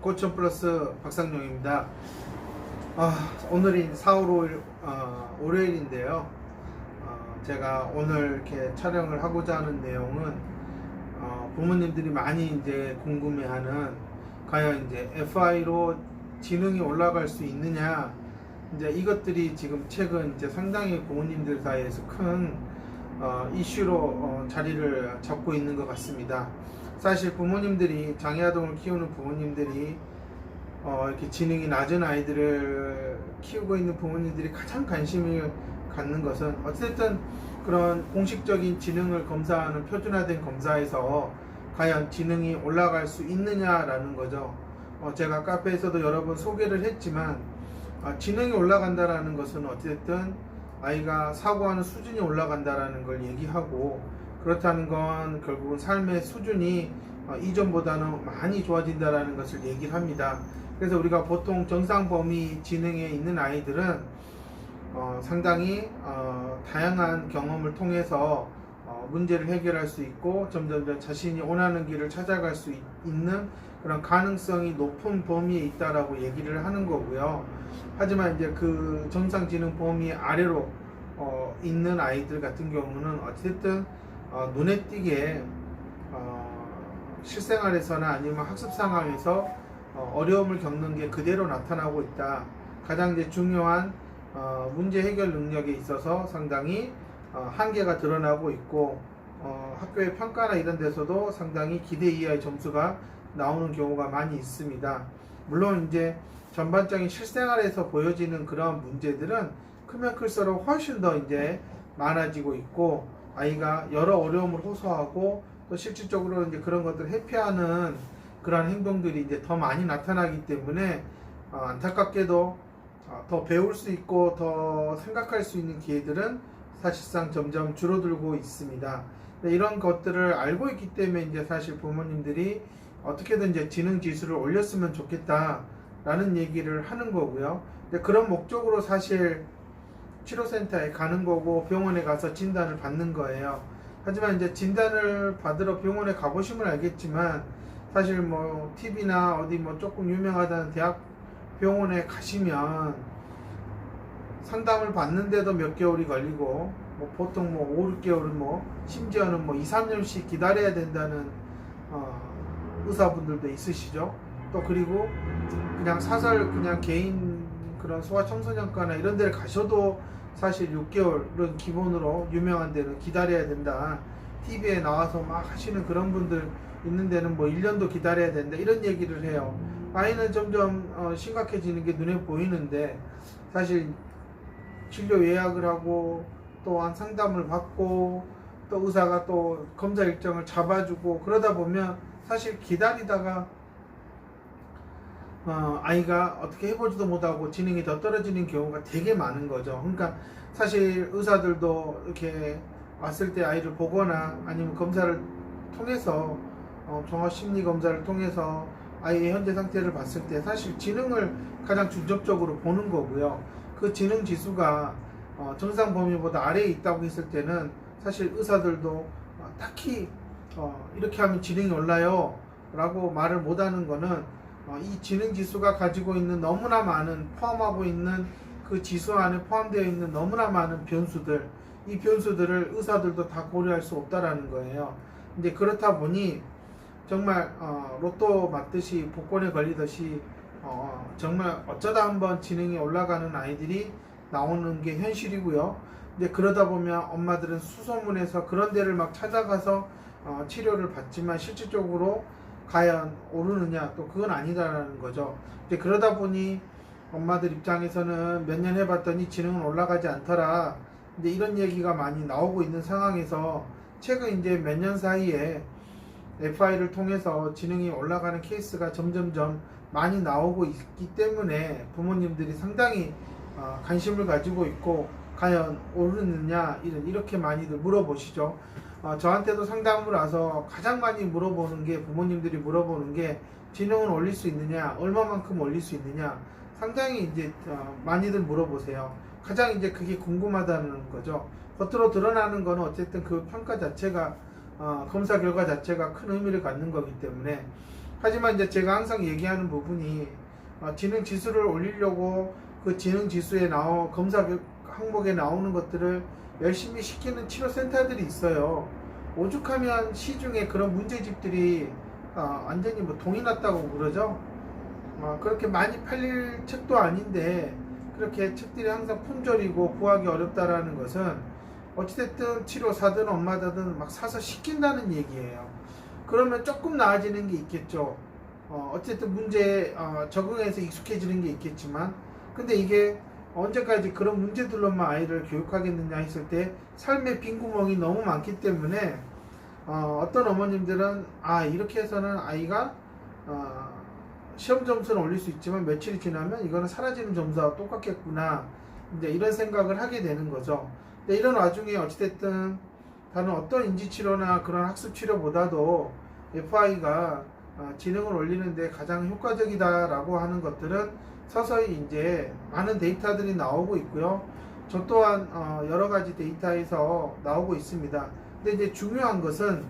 고천 플러스 박상용입니다. 오늘이 4월 5일 월요일인데요. 제가 오늘 이렇게 촬영을 하고자 하는 내용은 부모님들이 많이 이제 궁금해하는 과연 이제 FI로 지능이 올라갈 수 있느냐, 이제 이것들이 지금 최근 이제 상당히 부모님들 사이에서 큰 이슈로 자리를 잡고 있는 것 같습니다. 사실 부모님들이 장애아동을 키우는 부모님들이 이렇게 지능이 낮은 아이들을 키우고 있는 부모님들이 가장 관심을 갖는 것은 어쨌든 그런 공식적인 지능을 검사하는 표준화된 검사에서 과연 지능이 올라갈 수 있느냐라는 거죠. 제가 카페에서도 여러 번 소개를 했지만 지능이 올라간다라는 것은 어쨌든 아이가 사고하는 수준이 올라간다라는 걸 얘기하고, 그렇다는 건 결국은 삶의 수준이 이전보다는 많이 좋아진다라는 것을 얘기를 합니다. 그래서 우리가 보통 정상 범위 지능에 있는 아이들은 상당히 다양한 경험을 통해서 문제를 해결할 수 있고 점점 자신이 원하는 길을 찾아갈 수 있는 그런 가능성이 높은 범위에 있다라고 얘기를 하는 거고요. 하지만 이제 그 정상 지능 범위 아래로 있는 아이들 같은 경우는 어쨌든 눈에 띄게 실생활에서나 아니면 학습 상황에서 어려움을 겪는 게 그대로 나타나고 있다. 가장 이제 중요한 문제 해결 능력에 있어서 상당히 한계가 드러나고 있고, 학교의 평가나 이런 데서도 상당히 기대 이하의 점수가 나오는 경우가 많이 있습니다. 물론 이제 전반적인 실생활에서 보여지는 그런 문제들은 크면 클수록 훨씬 더 이제 많아지고 있고, 아이가 여러 어려움을 호소하고 또 실질적으로 이제 그런 것들을 회피하는 그런 행동들이 이제 더 많이 나타나기 때문에 안타깝게도 더 배울 수 있고 더 생각할 수 있는 기회들은 사실상 점점 줄어들고 있습니다. 이런 것들을 알고 있기 때문에 이제 사실 부모님들이 어떻게든 이제 지능 지수를 올렸으면 좋겠다라는 얘기를 하는 거고요. 그런 목적으로 사실 치료센터에 가는 거고 병원에 가서 진단을 받는 거예요. 하지만 이제 진단을 받으러 병원에 가보시면 알겠지만, 사실 뭐 TV나 어디 뭐 조금 유명하다는 대학 병원에 가시면 상담을 받는데도 몇 개월이 걸리고, 뭐 보통 뭐 5, 6개월은 뭐 심지어는 뭐 2, 3년씩 기다려야 된다는 의사분들도 있으시죠. 또 그리고 그냥 사설 그냥 개인 그런 소아청소년과나 이런 데를 가셔도 사실 6개월은 기본으로 유명한 데는 기다려야 된다. TV에 나와서 막 하시는 그런 분들 있는 데는 뭐 1년도 기다려야 된다, 이런 얘기를 해요. 아이는 점점 심각해지는 게 눈에 보이는데, 사실 진료 예약을 하고 또한 상담을 받고 또 의사가 또 검사 일정을 잡아주고 그러다 보면 사실 기다리다가 아이가 어떻게 해보지도 못하고 지능이 더 떨어지는 경우가 되게 많은 거죠. 그러니까 사실 의사들도 이렇게 왔을 때 아이를 보거나 아니면 검사를 통해서 종합심리검사를 통해서 아이의 현재 상태를 봤을 때 사실 지능을 가장 중점적으로 보는 거고요. 그 지능 지수가 정상 범위보다 아래에 있다고 했을 때는 사실 의사들도 딱히 이렇게 하면 지능이 올라요 라고 말을 못하는 거는 이 지능 지수가 가지고 있는 너무나 많은, 포함하고 있는 그 지수 안에 포함되어 있는 너무나 많은 변수들, 이 변수들을 의사들도 다 고려할 수 없다라는 거예요. 이제 그렇다 보니 정말 로또 맞듯이 복권에 걸리듯이 정말 어쩌다 한번 지능이 올라가는 아이들이 나오는 게 현실이고요. 이제 그러다 보면 엄마들은 수소문해서 그런 데를 막 찾아가서 치료를 받지만 실질적으로 과연 오르느냐, 또 그건 아니다라는 거죠. 이제 그러다 보니 엄마들 입장에서는 몇 년 해봤더니 지능은 올라가지 않더라, 이제 이런 얘기가 많이 나오고 있는 상황에서 최근 이제 몇 년 사이에 FI를 통해서 지능이 올라가는 케이스가 점점점 많이 나오고 있기 때문에 부모님들이 상당히 관심을 가지고 있고, 과연 오르느냐 이렇게 많이들 물어보시죠. 저한테도 상담을 와서 가장 많이 물어보는 게, 부모님들이 물어보는 게 지능은 올릴 수 있느냐, 얼마만큼 올릴 수 있느냐, 상당히 이제 많이들 물어보세요. 가장 이제 그게 궁금하다는 거죠. 겉으로 드러나는 거는 어쨌든 그 평가 자체가 검사 결과 자체가 큰 의미를 갖는 거기 때문에 하지만 이제 제가 항상 얘기하는 부분이 지능 지수를 올리려고 그 지능 지수에 검사 항목에 나오는 것들을 열심히 시키는 치료센터들이 있어요. 오죽하면 시중에 그런 문제집들이 완전히 뭐 동이 났다고 그러죠. 그렇게 많이 팔릴 책도 아닌데 그렇게 책들이 항상 품절이고 구하기 어렵다라는 것은 어찌됐든 치료사든 엄마든 막 사서 시킨다는 얘기예요. 그러면 조금 나아지는 게 있겠죠. 어쨌든 문제에 적응해서 익숙해지는 게 있겠지만, 근데 이게 언제까지 그런 문제들로만 아이를 교육하겠느냐 했을 때 삶의 빈구멍이 너무 많기 때문에 어떤 어머님들은 이렇게 해서는 아이가 시험 점수는 올릴 수 있지만 며칠이 지나면 이거는 사라지는 점수와 똑같겠구나, 이제 이런 생각을 하게 되는 거죠. 근데 이런 와중에 어찌됐든 다른 어떤 인지치료나 그런 학습치료보다도 FI가 지능을 올리는데 가장 효과적이다라고 하는 것들은 서서히 이제 많은 데이터들이 나오고 있고요. 저 또한 여러 가지 데이터에서 나오고 있습니다. 근데 이제 중요한 것은,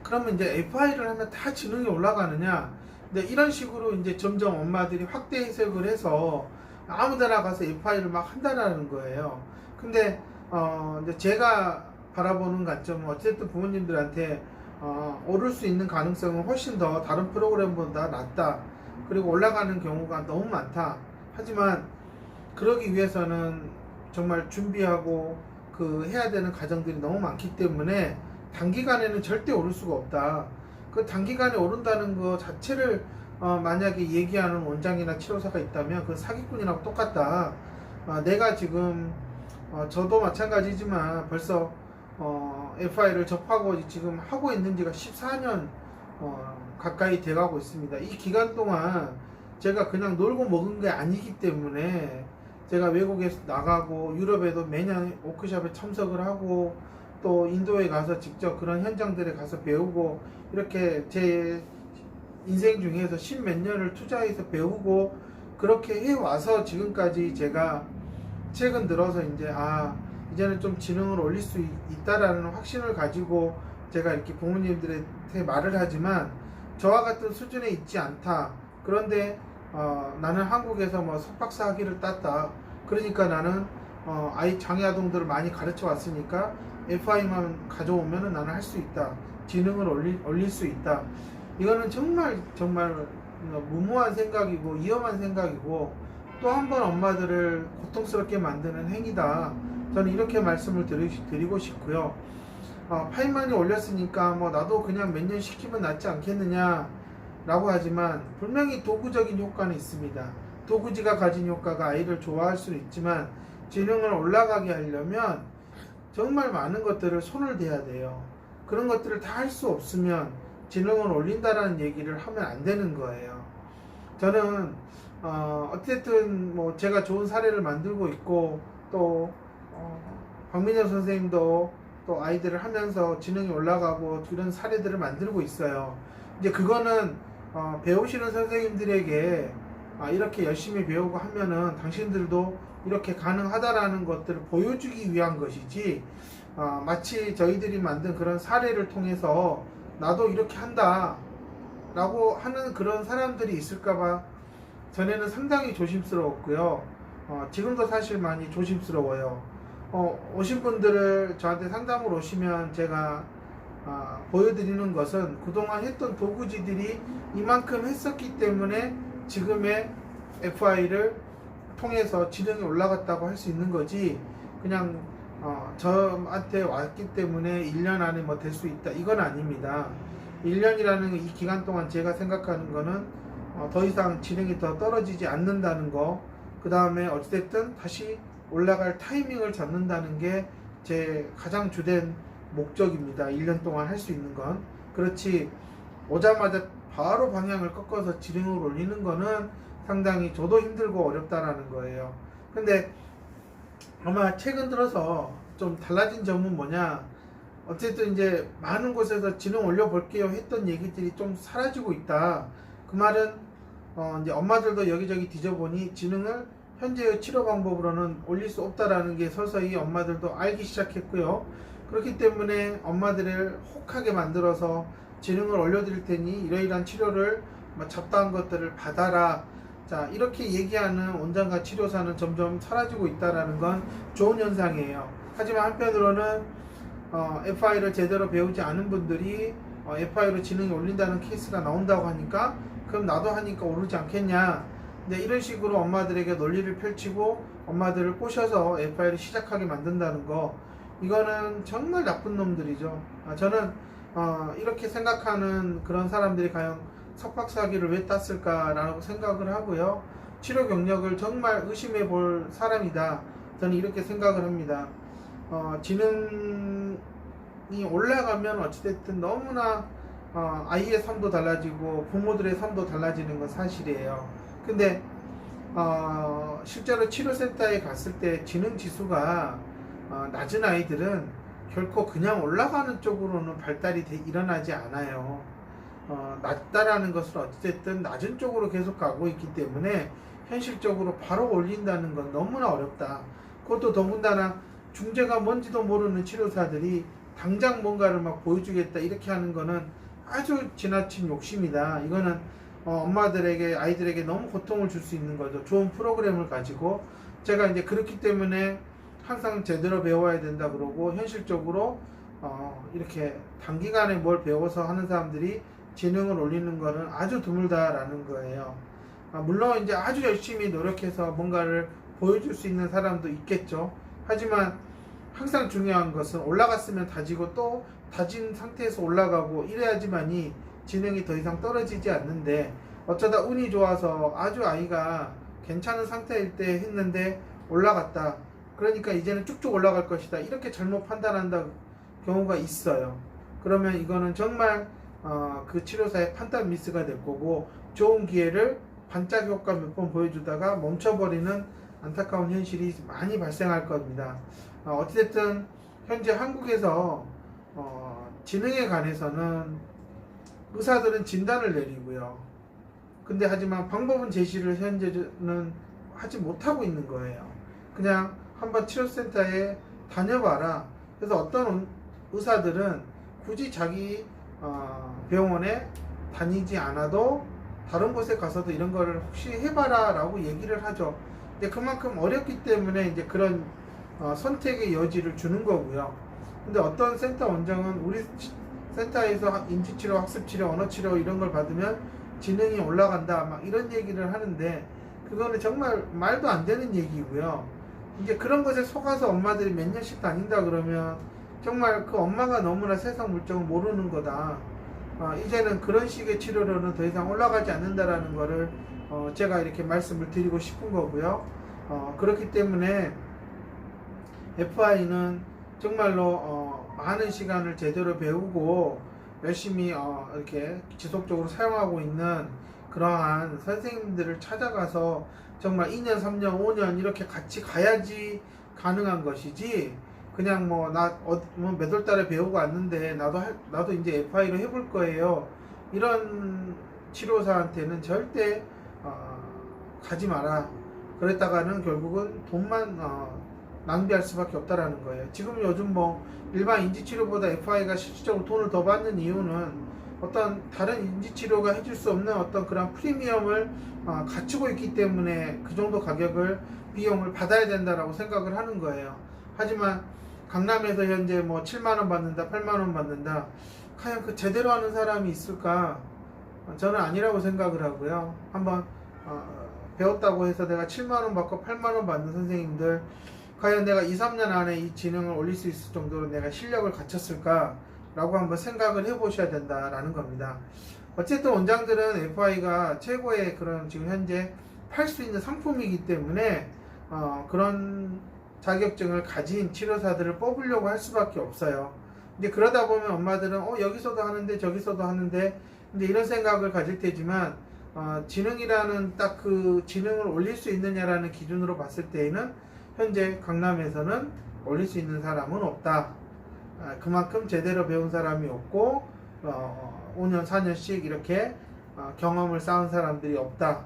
그러면 이제 FI를 하면 다 지능이 올라가느냐? 근데 이런 식으로 이제 점점 엄마들이 확대 해석을 해서 아무데나 가서 FI를 막 한다는 거예요. 근데 이제 제가 바라보는 관점은 어쨌든 부모님들한테 오를 수 있는 가능성은 훨씬 더 다른 프로그램보다 낮다. 그리고 올라가는 경우가 너무 많다. 하지만 그러기 위해서는 정말 준비하고 해야 되는 과정들이 너무 많기 때문에 단기간에는 절대 오를 수가 없다. 그 단기간에 오른다는 거 자체를 만약에 얘기하는 원장이나 치료사가 있다면 그 사기꾼이라고 똑같다. 내가 지금 저도 마찬가지지만 벌써 FI를 접하고 지금 하고 있는 지가 14년 가까이 돼가고 있습니다. 이 기간 동안 제가 그냥 놀고 먹은 게 아니기 때문에 제가 외국에 나가고 유럽에도 매년 워크숍에 참석을 하고 또 인도에 가서 직접 그런 현장들에 가서 배우고 이렇게 제 인생 중에서 십몇 년을 투자해서 배우고 그렇게 해와서 지금까지 제가 최근 들어서 이제는 좀 지능을 올릴 수 있다라는 확신을 가지고 제가 이렇게 부모님들한테 말을 하지만 저와 같은 수준에 있지 않다. 그런데 나는 한국에서 뭐 석박사 학위를 땄다. 그러니까 나는 아이 장애 아동들을 많이 가르쳐 왔으니까 FI만 가져오면은 나는 할 수 있다. 지능을 올릴 수 있다. 이거는 정말 무모한 생각이고 위험한 생각이고 또 한 번 엄마들을 고통스럽게 만드는 행위다. 저는 이렇게 말씀을 드리고 싶고요. 파이만이 올렸으니까 뭐 나도 그냥 몇 년 시키면 낫지 않겠느냐 라고 하지만 분명히 도구적인 효과는 있습니다. 도구지가 가진 효과가 아이를 좋아할 수는 있지만 지능을 올라가게 하려면 정말 많은 것들을 손을 대야 돼요. 그런 것들을 다 할 수 없으면 지능을 올린다라는 얘기를 하면 안 되는 거예요. 저는 어쨌든 뭐 제가 좋은 사례를 만들고 있고 또 박민영 선생님도 또 아이들을 하면서 지능이 올라가고 이런 사례들을 만들고 있어요. 이제 그거는 배우시는 선생님들에게 이렇게 열심히 배우고 하면은 당신들도 이렇게 가능하다라는 것들을 보여주기 위한 것이지, 마치 저희들이 만든 그런 사례를 통해서 나도 이렇게 한다 라고 하는 그런 사람들이 있을까봐 전에는 상당히 조심스러웠고요. 지금도 사실 많이 조심스러워요. 오신 분들을 저한테 상담을 오시면 제가 보여드리는 것은 그동안 했던 도구지들이 이만큼 했었기 때문에 지금의 FI를 통해서 지능이 올라갔다고 할 수 있는 거지, 그냥 저한테 왔기 때문에 1년 안에 뭐 될 수 있다 이건 아닙니다. 1년이라는 이 기간 동안 제가 생각하는 거는 더 이상 지능이 더 떨어지지 않는다는 거, 그 다음에 어찌됐든 다시 올라갈 타이밍을 잡는다는 게 제 가장 주된 목적입니다. 1년 동안 할 수 있는 건. 그렇지 오자마자 바로 방향을 꺾어서 지능을 올리는 거는 상당히 저도 힘들고 어렵다라는 거예요. 근데 아마 최근 들어서 좀 달라진 점은 뭐냐, 어쨌든 이제 많은 곳에서 지능 올려볼게요 했던 얘기들이 좀 사라지고 있다. 그 말은 이제 엄마들도 여기저기 뒤져보니 지능을 현재의 치료 방법으로는 올릴 수 없다라는 게 서서히 엄마들도 알기 시작했고요. 그렇기 때문에 엄마들을 혹하게 만들어서 지능을 올려드릴 테니 이러이러한 치료를 뭐 잡다한 것들을 받아라. 자, 이렇게 얘기하는 원장과 치료사는 점점 사라지고 있다라는 건 좋은 현상이에요. 하지만 한편으로는 FI를 제대로 배우지 않은 분들이 FI로 지능이 올린다는 케이스가 나온다고 하니까 그럼 나도 하니까 오르지 않겠냐. 근데 이런 식으로 엄마들에게 논리를 펼치고 엄마들을 꼬셔서 FI를 시작하게 만든다는 거, 이거는 정말 나쁜 놈들이죠. 저는 이렇게 생각하는 그런 사람들이 과연 석박사기를 왜 땄을까라고 생각을 하고요. 치료 경력을 정말 의심해 볼 사람이다. 저는 이렇게 생각을 합니다. 지능이 올라가면 어찌됐든 너무나 아이의 삶도 달라지고 부모들의 삶도 달라지는 건 사실이에요. 근데 실제로 치료센터에 갔을 때 지능 지수가 낮은 아이들은 결코 그냥 올라가는 쪽으로는 발달이 일어나지 않아요. 낮다라는 것은 어찌됐든 낮은 쪽으로 계속 가고 있기 때문에 현실적으로 바로 올린다는 건 너무나 어렵다. 그것도 더군다나 중재가 뭔지도 모르는 치료사들이 당장 뭔가를 막 보여주겠다 이렇게 하는 거는 아주 지나친 욕심이다. 이거는 엄마들에게, 아이들에게 너무 고통을 줄 수 있는 거죠. 좋은 프로그램을 가지고. 제가 이제 그렇기 때문에 항상 제대로 배워야 된다 그러고, 현실적으로 이렇게 단기간에 뭘 배워서 하는 사람들이 지능을 올리는 거는 아주 드물다라는 거예요. 물론 이제 아주 열심히 노력해서 뭔가를 보여줄 수 있는 사람도 있겠죠. 하지만 항상 중요한 것은 올라갔으면 다지고 또 다진 상태에서 올라가고 이래야지만이 지능이 더 이상 떨어지지 않는데, 어쩌다 운이 좋아서 아주 아이가 괜찮은 상태일 때 했는데 올라갔다. 그러니까 이제는 쭉쭉 올라갈 것이다. 이렇게 잘못 판단한다 경우가 있어요. 그러면 이거는 정말 그 치료사의 판단 미스가 될 거고, 좋은 기회를 반짝 효과 몇 번 보여주다가 멈춰버리는 안타까운 현실이 많이 발생할 겁니다. 어찌됐든 현재 한국에서 지능에 관해서는 의사들은 진단을 내리고요. 근데 하지만 방법은 제시를 현재는 하지 못하고 있는 거예요. 그냥 한번 치료센터에 다녀봐라. 그래서 어떤 의사들은 굳이 자기 병원에 다니지 않아도 다른 곳에 가서도 이런 거를 혹시 해봐라 라고 얘기를 하죠. 근데 그만큼 어렵기 때문에 이제 그런 선택의 여지를 주는 거고요. 근데 어떤 센터 원장은 우리 센터에서 인지치료, 학습치료, 언어치료 이런 걸 받으면 지능이 올라간다 막 이런 얘기를 하는데, 그거는 정말 말도 안 되는 얘기고요. 이제 그런 것에 속아서 엄마들이 몇 년씩 다닌다 그러면 정말 그 엄마가 너무나 세상 물정을 모르는 거다. 이제는 그런 식의 치료로는 더 이상 올라가지 않는다라는 거를 제가 이렇게 말씀을 드리고 싶은 거고요. 그렇기 때문에 FI는 정말로 많은 시간을 제대로 배우고 열심히 이렇게 지속적으로 사용하고 있는 그러한 선생님들을 찾아가서 정말 2년, 3년, 5년 이렇게 같이 가야지 가능한 것이지, 그냥 몇 월 달에 배우고 왔는데 나도 이제 FI로 해볼 거예요, 이런 치료사한테는 절대 가지 마라. 그랬다가는 결국은 돈만 낭비할 수밖에 없다라는 거예요. 지금 요즘 일반 인지치료보다 FI가 실질적으로 돈을 더 받는 이유는 어떤 다른 인지치료가 해줄 수 없는 어떤 그런 프리미엄을 갖추고 있기 때문에 그 정도 가격을, 비용을 받아야 된다라고 생각을 하는 거예요. 하지만 강남에서 현재 7만원 받는다, 8만원 받는다, 과연 그 제대로 하는 사람이 있을까? 저는 아니라고 생각을 하고요. 한번 배웠다고 해서 내가 7만원 받고 8만원 받는 선생님들, 과연 내가 2, 3년 안에 이 지능을 올릴 수 있을 정도로 내가 실력을 갖췄을까? 라고 한번 생각을 해보셔야 된다라는 겁니다. 어쨌든 원장들은 FI가 최고의 그런 지금 현재 팔 수 있는 상품이기 때문에 그런 자격증을 가진 치료사들을 뽑으려고 할 수밖에 없어요. 근데 그러다 보면 엄마들은 여기서도 하는데 저기서도 하는데, 근데 이런 생각을 가질 테지만 지능이라는 딱 그 지능을 올릴 수 있느냐라는 기준으로 봤을 때에는 현재 강남에서는 올릴 수 있는 사람은 없다. 그만큼 제대로 배운 사람이 없고 5년 4년씩 이렇게 경험을 쌓은 사람들이 없다.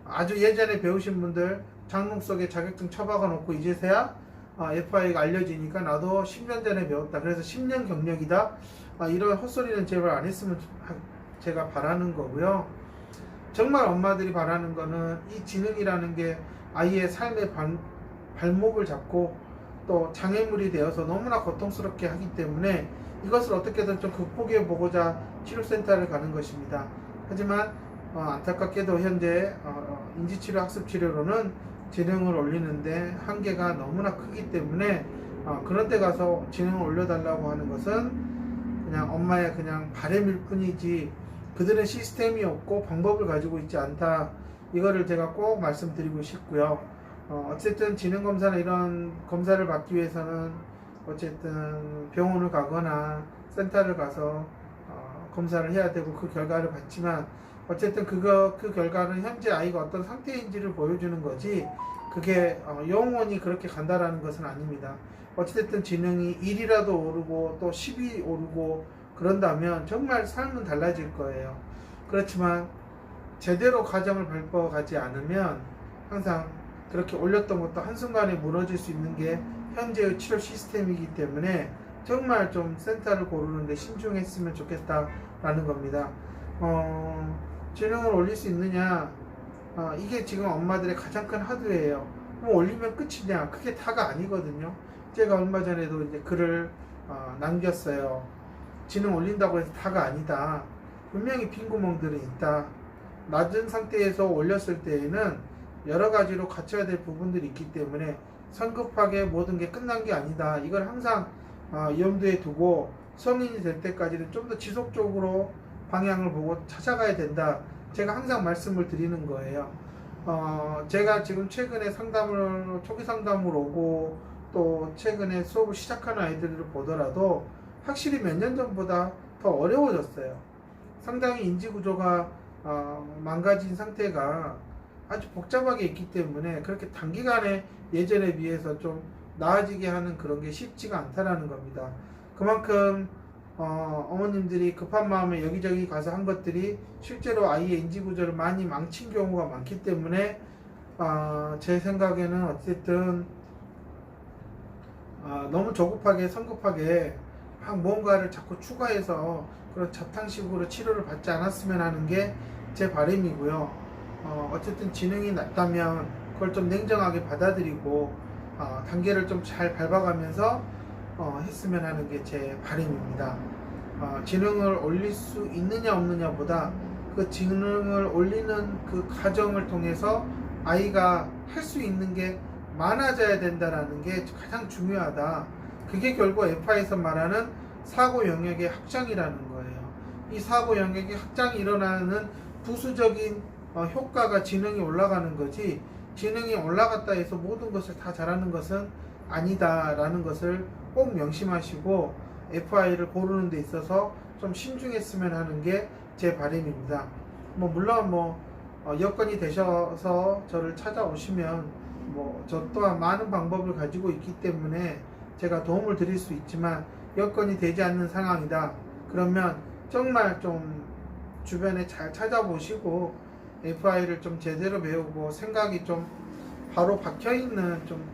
아주 예전에 배우신 분들 장롱 속에 자격증 처박아 놓고 이제서야 FI가 알려지니까 나도 10년 전에 배웠다. 그래서 10년 경력이다. 이런 헛소리는 제발 안 했으면 제가 바라는 거고요. 정말 엄마들이 바라는 거는 이 지능이라는 게 아이의 삶의 발목을 잡고 또 장애물이 되어서 너무나 고통스럽게 하기 때문에 이것을 어떻게든 좀 극복해 보고자 치료센터를 가는 것입니다. 하지만 안타깝게도 현재 인지치료 학습치료로는 지능을 올리는데 한계가 너무나 크기 때문에 그런 데 가서 지능을 올려달라고 하는 것은 그냥 엄마의 그냥 바람일 뿐이지 그들은 시스템이 없고 방법을 가지고 있지 않다. 이거를 제가 꼭 말씀드리고 싶고요. 어쨌든 지능검사나 이런 검사를 받기 위해서는 어쨌든 병원을 가거나 센터를 가서 검사를 해야 되고 그 결과를 받지만 어쨌든 그 결과는 현재 아이가 어떤 상태인지를 보여주는 거지 그게 영원히 그렇게 간다라는 것은 아닙니다. 어쨌든 지능이 1이라도 오르고 또 10이 오르고 그런다면 정말 삶은 달라질 거예요. 그렇지만 제대로 과정을 밟아가지 않으면 항상 그렇게 올렸던 것도 한순간에 무너질 수 있는 게 현재의 치료 시스템이기 때문에 정말 좀 센터를 고르는데 신중했으면 좋겠다라는 겁니다. 지능을 올릴 수 있느냐? 이게 지금 엄마들의 가장 큰 하드예요. 뭐 올리면 끝이냐? 그게 다가 아니거든요. 제가 얼마 전에도 이제 글을 남겼어요. 지능 올린다고 해서 다가 아니다. 분명히 빈 구멍들은 있다. 낮은 상태에서 올렸을 때에는 여러 가지로 갖춰야 될 부분들이 있기 때문에 성급하게 모든 게 끝난 게 아니다. 이걸 항상 염두에 두고 성인이 될 때까지는 좀 더 지속적으로 방향을 보고 찾아가야 된다. 제가 항상 말씀을 드리는 거예요. 제가 지금 최근에 초기 상담을 오고 또 최근에 수업을 시작하는 아이들을 보더라도 확실히 몇 년 전보다 더 어려워졌어요. 상당히 인지구조가 망가진 상태가 아주 복잡하게 있기 때문에 그렇게 단기간에 예전에 비해서 좀 나아지게 하는 그런 게 쉽지가 않다라는 겁니다. 그만큼 어머님들이 급한 마음에 여기저기 가서 한 것들이 실제로 아이의 인지구조를 많이 망친 경우가 많기 때문에 제 생각에는 어쨌든 너무 조급하게 성급하게 막 뭔가를 자꾸 추가해서 그런 잡탕식으로 치료를 받지 않았으면 하는 게 제 바람이고요. 어쨌든 지능이 낮다면 그걸 좀 냉정하게 받아들이고 단계를 좀 잘 밟아가면서 했으면 하는 게 제 바람입니다. 지능을 올릴 수 있느냐 없느냐보다 그 지능을 올리는 그 과정을 통해서 아이가 할 수 있는 게 많아져야 된다라는 게 가장 중요하다. 그게 결국 FI에서 말하는 사고 영역의 확장이라는 거예요. 이 사고 영역의 확장이 일어나는 부수적인 효과가 지능이 올라가는 거지, 지능이 올라갔다 해서 모든 것을 다 잘하는 것은 아니다라는 것을 꼭 명심하시고 FI를 고르는 데 있어서 좀 신중했으면 하는 게 제 바람입니다. 물론 여건이 되셔서 저를 찾아오시면 저 또한 많은 방법을 가지고 있기 때문에 제가 도움을 드릴 수 있지만 여건이 되지 않는 상황이다. 그러면 정말 좀 주변에 잘 찾아보시고 FI를 좀 제대로 배우고 생각이 좀 바로 박혀있는 좀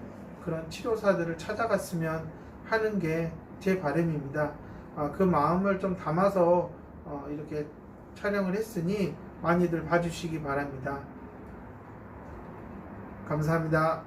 그런 치료사들을 찾아갔으면 하는 게 제 바람입니다. 그 마음을 좀 담아서 이렇게 촬영을 했으니 많이들 봐주시기 바랍니다. 감사합니다.